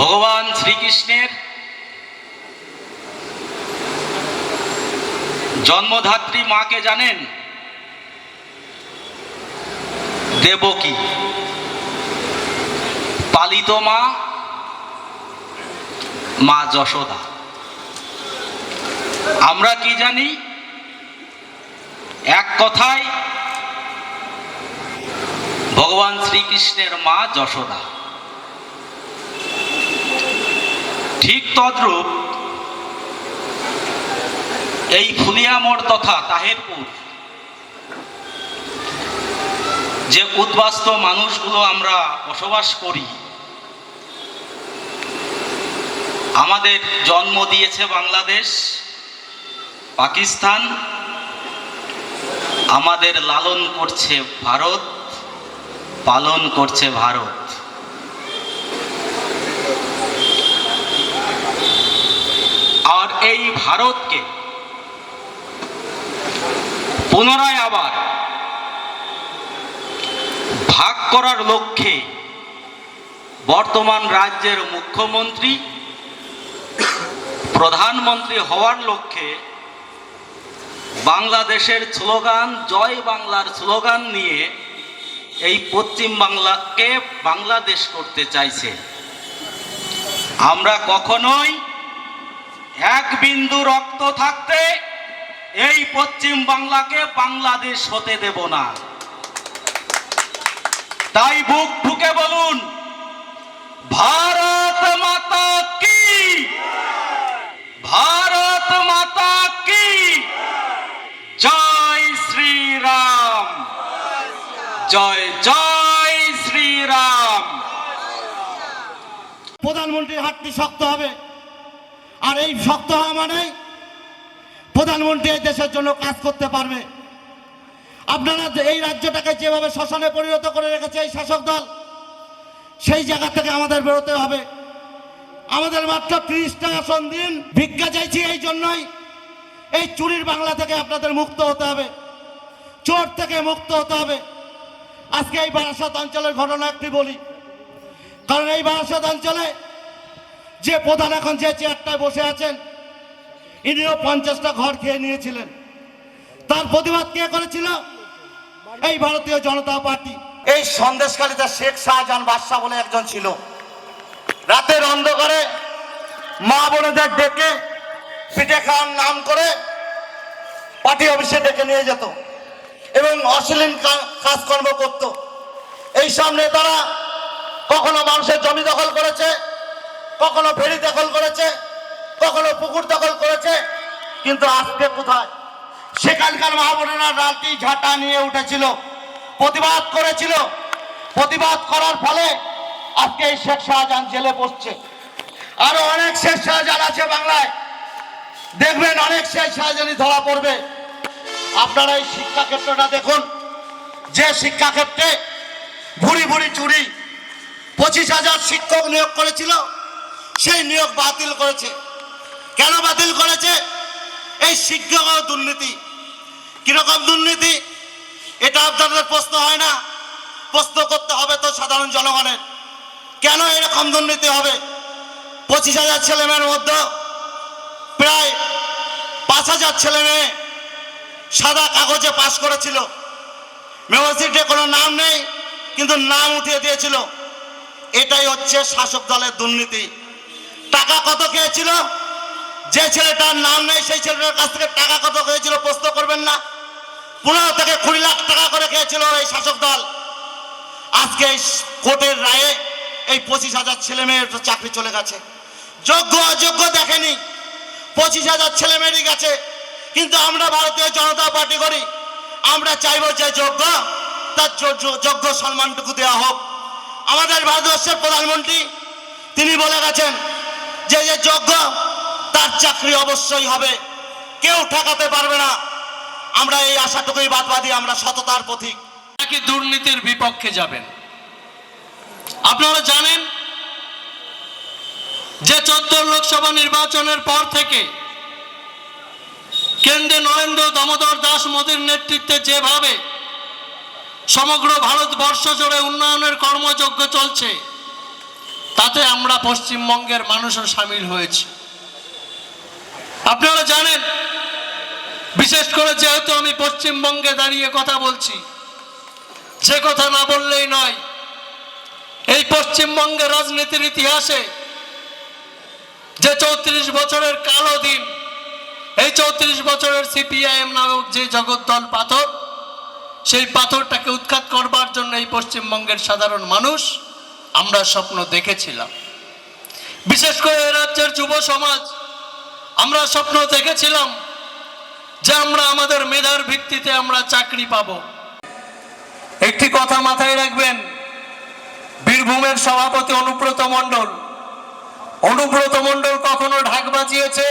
ভগবান শ্রীকৃষ্ণের জন্মধাত্রী মাকে জানেন? দেবকী। পালিত মা মা যশোদা। আমরা কি জানি? এক কথায় ভগবান শ্রীকৃষ্ণের মা যশোদা। ঠিক তদ্রূপ এই ফুলিয়ামোড় তথা তাহেরপুর যে উদ্বাস্তু মানুষগুলো আমরা বসবাস করি, আমাদের জন্ম দিয়েছে বাংলাদেশ, পাকিস্তান, আমাদের লালন করছে ভারত, পালন করছে ভারত। আর এই ভারতকে পুনরায় আবার ভাগ করার লক্ষ্যে বর্তমান রাজ্যের মুখ্যমন্ত্রী প্রধানমন্ত্রী হওয়ার লক্ষ্যে বাংলাদেশের স্লোগান, জয় বাংলার স্লোগান নিয়ে এই পশ্চিম বাংলাকে বাংলাদেশ করতে চাইছে। আমরা কখনোই এক বিন্দু রক্ত থাকতে এই পশ্চিম বাংলাকে বাংলাদেশ হতে দেব না। তাই বুক ঠুকে বলুন, ভারত মাতা কি, ভারত মাতা কি, জয় শ্রীরাম, জয় জয় শ্রীরাম। প্রধানমন্ত্রীর হাতটি শক্ত হবে, আর এই শক্ত হওয়া মানে প্রধানমন্ত্রী এই দেশের জন্য কাজ করতে পারবে। আপনারা এই রাজ্যটাকে যেভাবে শ্মশানে পরিণত করে রেখেছে এই শাসক দল, সেই জায়গা থেকে আমাদের বেরোতে হবে। আমাদের মাত্র 30টা আসন দিন, ভিক্ষা চাইছি এই জন্যই। এই চুরির বাংলা থেকে আপনাদের মুক্ত হতে হবে, চোর থেকে মুক্ত হতে হবে। আজকে এই বারাসাত অঞ্চলের ঘটনা একটি বলি, কারণ এই বারাসাত অঞ্চলে যে প্রধান এখন যে চেয়ারটায় বসে আছেন, ইনিও 50টা ঘর খেয়ে নিয়েছিলেন। তার প্রতিবাদ কে করেছিল? এই ভারতীয় জনতা পার্টি। এই সন্দেশখালীতে শেখ শাহজাহান বাদশাহ বলে একজন ছিল। রাতের অন্ধকারে মা বোনেদের ডেকে পিঠে খাওয়ার নাম করে পার্টি অফিসে ডেকে নিয়ে যেত এবং অশ্লীল কাজকর্ম করত। এই সব নেতারা কখনো মানুষের জমি দখল করেছে, কখনো ফেরি দখল করেছে, কখনো পুকুর দখল করেছে, কিন্তু আজকে কোথায়? সেখানকার মা বোনেরা লাঠি ঝাঁটা নিয়ে উঠেছিল, প্রতিবাদ করেছিল। প্রতিবাদ করার ফলে আজকে এই শেখ শাহজাহান জেলে বসছে। আরো অনেক শেখ শাহজাহান আছে বাংলায়, দেখবেন অনেক শেখ শাহজাহানই ধরা পড়বে। আপনারা এই শিক্ষা ক্ষেত্রটা দেখুন, যে শিক্ষা ক্ষেত্রে ভুরি ভুরি চুরি, 25,000 শিক্ষক নিয়োগ করেছিল, সেই নিয়োগ বাতিল করেছে। কেন বাতিল করেছে? এই শিক্ষক দুর্নীতি। কিরকম দুর্নীতি? এটা আপনাদের প্রশ্ন হয় না? প্রশ্ন করতে হবে তো সাধারণ জনগণের, কেন এরকম দুর্নীতি হবে? 25,000 ছেলে মেয়ের মধ্যে প্রায় 5,000 ছেলে মেয়ে সাদা কাগজে পাশ করেছিল। ইউনিভার্সিটিতে কোনো নাম নেই, কিন্তু নাম উঠিয়ে দিয়েছিল। এটাই হচ্ছে শাসক দলের দুর্নীতি। টাকা কত খেয়েছিল? যে ছেলেটার নাম নেই সেই ছেলেটার কাছ থেকে টাকা কত খেয়েছিল প্রশ্ন করবেন না? 15 থেকে 20 লাখ টাকা করে খেয়েছিল এই শাসক দল। আজকে এই কোর্টের রায়ে এই 25,000 ছেলে মেয়ের চাকরি চলে গেছে। যোগ্য অযোগ্য দেখেনি, 25,000 ছেলে মেয়েরই গেছে। কিন্তু আমরা ভারতীয় জনতা পার্টি করি, আমরা চাইবো যে যোগ্য তার যোগ্য সম্মানটুকু দেওয়া হোক। আমাদের ভারতবর্ষের প্রধানমন্ত্রী তিনি বলে গেছেন যে যে যোগ্য তার চাকরি অবশ্যই হবে, কেউ ঠেকাতে পারবে না। আমরা এই আশাটুকুই বাদবাদী, আমরা সততার পথিক। নাকি দুর্নীতির বিপক্ষে যাবেন? আপনারা জানেন যে 14 লোকসভা নির্বাচনের পর থেকে কেন্দ্রে নরেন্দ্র দামোদর দাস মোদীর নেতৃত্বে যেভাবে সমগ্র ভারতবর্ষ জুড়ে উন্নয়নের কর্মযজ্ঞ চলছে, তাতে আমরা পশ্চিমবঙ্গের মানুষও সামিল হয়েছি। আপনারা জানেন, বিশেষ করে যেহেতু আমি পশ্চিমবঙ্গে দাঁড়িয়ে কথা বলছি, যে কথা না বললেই নয়, এই পশ্চিমবঙ্গের রাজনীতির ইতিহাসে যে 34 বছরের কালো দিন, এই 34 বছরের সিপিআইএম নামক যে জগদ্দল পাথর, সেই পাথরটাকে উৎখাত করবার জন্য এই পশ্চিমবঙ্গের সাধারণ মানুষ আমরা স্বপ্ন দেখেছিলাম। বিশেষ করে এ রাজ্যের যুব সমাজ আমরা স্বপ্ন দেখেছিলাম যে আমরা আমাদের মেধার ভিত্তিতে আমরা চাকরি পাব। একটি কথা মাথায় রাখবেন, বীরভূমের সভাপতি অনুব্রত মণ্ডল কখনো ঢাক বাজিয়েছে,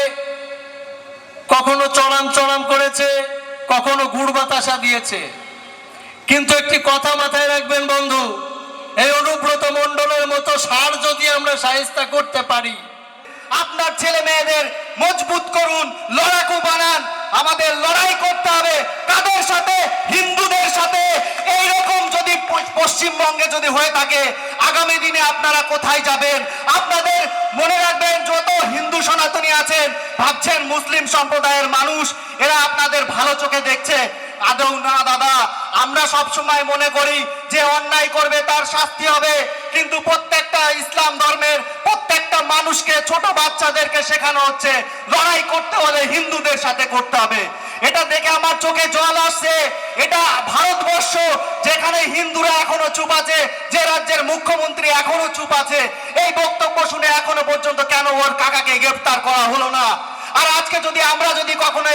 কখনো চড়াম চড়াম করেছে, কখনো গুড় বাতাসা দিয়েছে। কিন্তু একটি কথা মাথায় রাখবেন বন্ধু, এই অনুব্রত মণ্ডলের মতো সার যদি আমরা শায়েস্তা করতে পারি, আপনার ছেলে মেয়েদের মজবুত করুন, লড়াকু বানান। আমাদের লড়াই করতে হবে কাদের সাথে? হিন্দুদের সাথে। এইরকম যদি পশ্চিমবঙ্গে যদি হয়ে থাকে, আগামী দিনে আপনারা কোথায় যাবেন? আপনাদের মনে রাখবেন, যত হিন্দু সনাতনী আছেন, ভাবছেন মুসলিম সম্প্রদায়ের মানুষ এরা আপনাদের ভালো চোখে দেখছে। আদৌ না দাদা, আমরা সব সময় মনে করি যে অন্যায় করবে তার শাস্তি হবে, কিন্তু প্রত্যেকটা ইসলাম ধর্মের প্রত্যেকটা মানুষকে, ছোট বাচ্চাদেরকে শেখানো হচ্ছে লড়াই করতে হলে হিন্দুদের সাথে করতে হবে। এটা দেখে আমার চোখে জল আসছে। এটা ভারতবর্ষ, যেখানে হিন্দুরা এখনো চুপ আছে, যে রাজ্যের মুখ্যমন্ত্রী এখনো চুপ আছে। এই বক্তব্য শুনে এখনো পর্যন্ত কেন ওর কাকাকে গ্রেফতার করা হলো না? আর আজকে যদি আমরা কখনো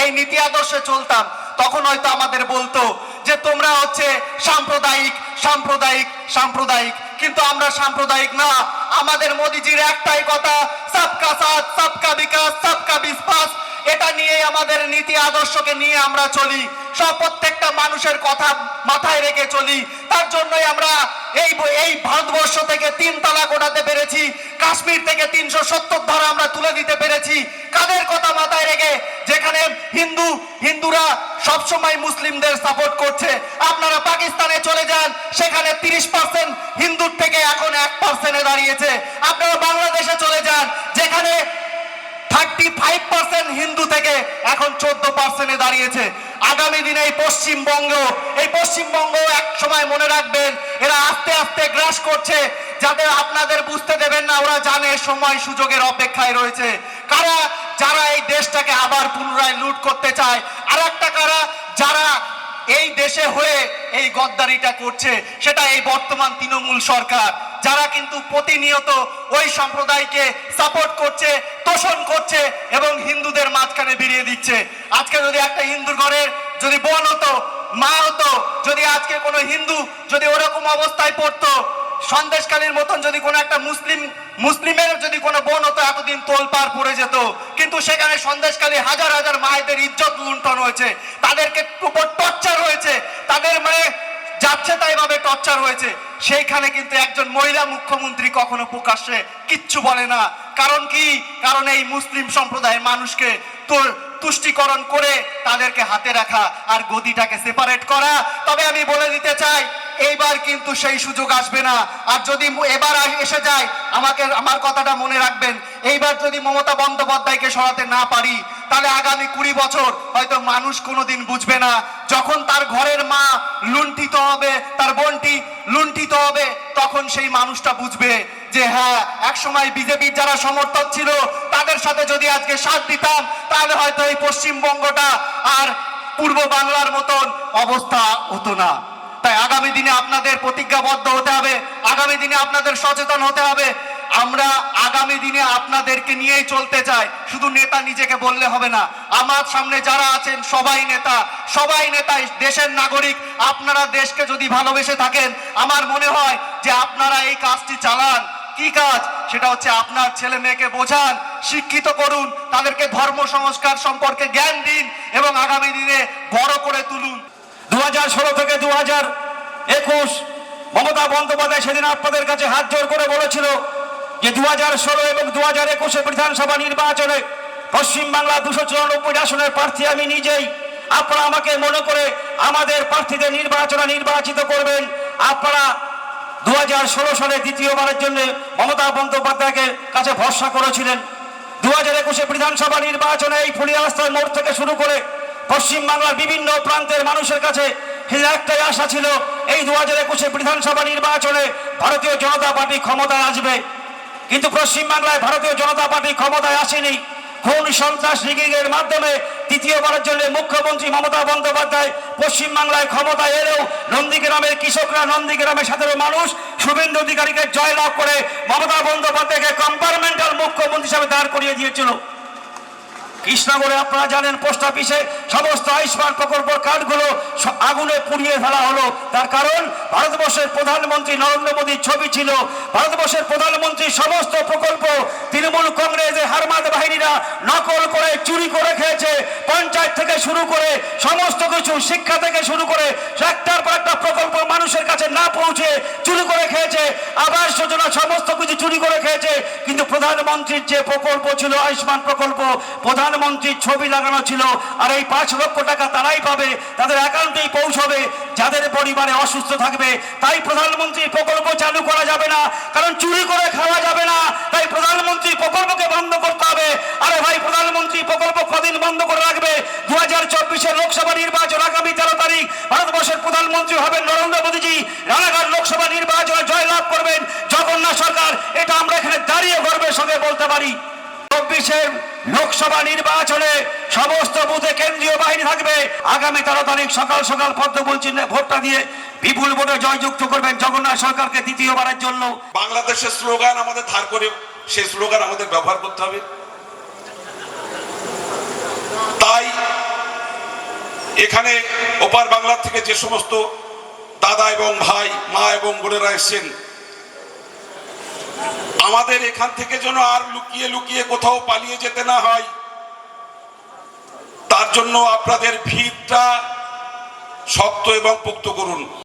এই নীতি আদর্শে চলতাম, তখন হয়তো আমাদের বলতো যে তোমরা হচ্ছে সাম্প্রদায়িক সাম্প্রদায়িক সাম্প্রদায়িক। কিন্তু আমরা সাম্প্রদায়িক না। আমাদের মোদিজির একটাই কথা, সবকা সাথ সবকা বিকাশ সবকা বিশ্বাস। এটা নিয়ে আমাদের নীতি আদর্শকে নিয়ে আমরা চলি, সব প্রত্যেকটা মানুষের কথা মাথায় রেখে চলি। তার জন্যই আমরা এই ভারতবর্ষ থেকে 3 তালাক ওঠাতে পেরেছি, কাশ্মীর থেকে 370 ধারা আমরা তুলে দিতে পেরেছি। কাদের কথা মাথায় রেখে? যেখানে হিন্দুরা সবসময় মুসলিমদের সাপোর্ট করছে। আপনারা পাকিস্তানে চলে যান, সেখানে 30% হিন্দুর থেকে এখন 1%-এ দাঁড়িয়েছে। আপনারা বাংলাদেশে চলে যান, যেখানে 35% হিন্দু থেকে এখন 14%-এ দাঁড়িয়েছে। আগামী দিনে এই পশ্চিমবঙ্গ এক সময় মনে রাখবেন, এরা আস্তে আস্তে গ্রাস করছে। যাদের আপনাদের বুঝতে দেবেন না, ওরা জানে সময় সুযোগের অপেক্ষায় রয়েছে। যারা এই দেশটাকে আবার পুনরায় লুট করতে চায়, আর একটা যারা এই দেশে হয়ে এই গদ্দারিটা করছে, সেটা এই বর্তমান তৃণমূল সরকার, যারা কিন্তু প্রতিনিয়ত ওই সম্প্রদায়কে সাপোর্ট করছে, তোষণ করছে এবং হিন্দুদের মাঝখানে বেরিয়ে দিচ্ছে। আজকে যদি একটা হিন্দুর ঘরের যদি বোন হতো, মা হতো, যদি আজকে কোনো হিন্দু যদি ওরকম অবস্থায় পড়তো, সন্দেশকালীর মতন যদি কোনো একটা মুসলিমের যদি কোনো বোন হতো, এতদিন তোলপাড় পড়ে যেত। কিন্তু সেখানে সন্দেশকালী হাজার হাজার মায়েদের ইজ্জত লুণ্ঠন হয়েছে, তাদেরকে উপর টর্চার হয়েছে, তাদের যাচ্ছে তাই ভাবে টর্চার হয়েছে। সেইখানে কিন্তু একজন মহিলা মুখ্যমন্ত্রী কখনো প্রকাশ্যে কিচ্ছু বলে না। কারণ কি? কারণ এই মুসলিম সম্প্রদায়ের মানুষকে তুষ্টিকরণ করে তাদেরকে হাতে রাখা আর গদিটাকে সেপারেট করা। তবে আমি বলে দিতে চাই, এইবার কিন্তু সেই সুযোগ আসবে না। আর যদি এবার এসে যায়, আমার কথাটা মনে রাখবেন, এইবার যদি মমতা বন্দ্যোপাধ্যায়কে সরাতে না পারি, তাহলে আগামী 20 বছর হয়তো মানুষ কোনোদিন বুঝবে না। যখন তার ঘরের মা লুণ্ঠিত হবে, তার বোনটি লুণ্ঠিত হবে, তখন সেই মানুষটা বুঝবে যে হ্যাঁ, একসময় বিজেপির যারা সমর্থক ছিল তাদের সাথে যদি আজকে সাথ দিতাম, তাহলে হয়তো এই পশ্চিমবঙ্গটা আর পূর্ব বাংলার মতন অবস্থা হতো না। তাই আগামী দিনে আপনাদের প্রতিজ্ঞাবদ্ধ হতে হবে, আগামী দিনে আপনাদের সচেতন হতে হবে। আমরা আগামী দিনে আপনাদেরকে নিয়েই চলতে চাই, শুধু নেতা নিজেকে বললে হবে না। আমার সামনে যারা আছেন সবাই নেতা, দেশের নাগরিক। আপনারা দেশকে যদি ভালোবেসে থাকেন, আমার মনে হয় যে আপনারা এই কাজটি চালান। কি কাজ? সেটা হচ্ছে আপনার ছেলে মেয়েকে বোঝান, শিক্ষিত করুন, তাদেরকে ধর্ম সংস্কার সম্পর্কে জ্ঞান দিন এবং আগামী দিনে বড় করে তুলুন। 2016 থেকে 2021 মমতা বন্দ্যোপাধ্যায় সেদিন আপনাদের কাছে হাত জোর করে বলেছিল যে 2016 এবং 2021 বিধানসভা নির্বাচনে পশ্চিমবাংলা 294 আসনের প্রার্থী আমি নিজেই। আপনারা আমাকে মনে করে আমাদের প্রার্থীদের নির্বাচিত করবেন। আপনারা 2016 সালে দ্বিতীয়বারের জন্য মমতা বন্দ্যোপাধ্যায়কে কাছে ভরসা করেছিলেন। 2021 বিধানসভা নির্বাচনে এই ফুলিয়া রাস্তার মোড় থেকে শুরু করে পশ্চিমবাংলার বিভিন্ন প্রান্তের মানুষের কাছে একটাই আশা ছিল, এই 2021 বিধানসভা নির্বাচনে ভারতীয় জনতা পার্টি ক্ষমতায় আসবে। কিন্তু পশ্চিমবাংলায় ভারতীয় জনতা পার্টি ক্ষমতায় আসেনি। খুন, সন্ত্রাস, রিগিংয়ের মাধ্যমে তৃতীয়বারের জন্য মুখ্যমন্ত্রী মমতা বন্দ্যোপাধ্যায় পশ্চিমবাংলায় ক্ষমতায় এলেও নন্দীগ্রামের কৃষকরা, নন্দীগ্রামের সাধারণ মানুষ শুভেন্দু অধিকারীকে জয়লাভ করে মমতা বন্দ্যোপাধ্যায়কে কম্পার্টমেন্টাল মুখ্যমন্ত্রী হিসাবে দাঁড় করিয়ে দিয়েছিল। কৃষ্ণনগরে আপনারা জানেন পোস্ট অফিসে সমস্ত আয়ুষ্মান প্রকল্প কার্ডগুলো আগুনে পুড়িয়ে ফেলা হলো। তার কারণ ভারতবর্ষের প্রধানমন্ত্রী নরেন্দ্র মোদীর ছবি ছিল। ভারতবর্ষের প্রধানমন্ত্রীর সমস্ত প্রকল্প তৃণমূল কংগ্রেসের হারমাদ বাহিনীরা নকল করে চুরি করে খেয়েছে। পঞ্চায়েত থেকে শুরু করে সমস্ত কিছু, শিক্ষা থেকে শুরু করে একটার পর একটা প্রকল্প মানুষের কাছে না পৌঁছে চুরি করে খেয়েছে। আবাস যোজনা সমস্ত কিছু চুরি করে খেয়েছে। কিন্তু প্রধানমন্ত্রীর যে প্রকল্প ছিল আয়ুষ্মান প্রকল্প, প্রধানমন্ত্রীর ছবি লাগানো ছিল। আর এই 5 লক্ষ টাকা তারাই পাবে, তাদের অ্যাকাউন্টেই পৌঁছবে যাদের পরিবারে অসুস্থ থাকবে। তাই প্রধানমন্ত্রীর প্রকল্প চালু করা যাবে না, কারণ চুরি করে খাওয়া যাবে না। তাই প্রধানমন্ত্রীর প্রকল্পকে বন্ধ করতে হবে। আরে ভাই, প্রধানমন্ত্রী প্রকল্প কদিন বন্ধ করে রাখবে? 2024 লোকসভা নির্বাচন আগামী 13 তারিখ ভারতবর্ষের প্রধানমন্ত্রী হবেন নরেন্দ্র মোদীজি। রানাঘাট লোকসভা নির্বাচনে জয়লাভ করবেন জগন্নাথ সরকার। এটা আমরা এখানে দাঁড়িয়ে গর্বের সঙ্গে বলতে পারি। 24 লোকসভা নির্বাচনে সমস্ত বুথে কেন্দ্রীয় বাহিনী থাকবে। আগামী 13 তারিখ সকাল সকাল পদ্মফুল চিহ্নে ভোটটা দিয়ে বিপুল ভোটে জয়যুক্ত করবেন জগন্নাথ সরকারকে দ্বিতীয়বারের জন্য। বাংলাদেশের স্লোগান আমাদের ধার করে সেই স্লোগান আমাদের ব্যবহার করতে হবে। তাই এখানে ওপার বাংলা থেকে যে সমস্ত দাদা এবং ভাই, মা এবং বোনেরা এসেছেন, আমাদের এখান থেকে যেন আর লুকিয়ে লুকিয়ে কোথাও পালিয়ে যেতে না হয়, তার জন্য আপনাদের ভিড়টা শক্ত এবং পোক্ত করুন।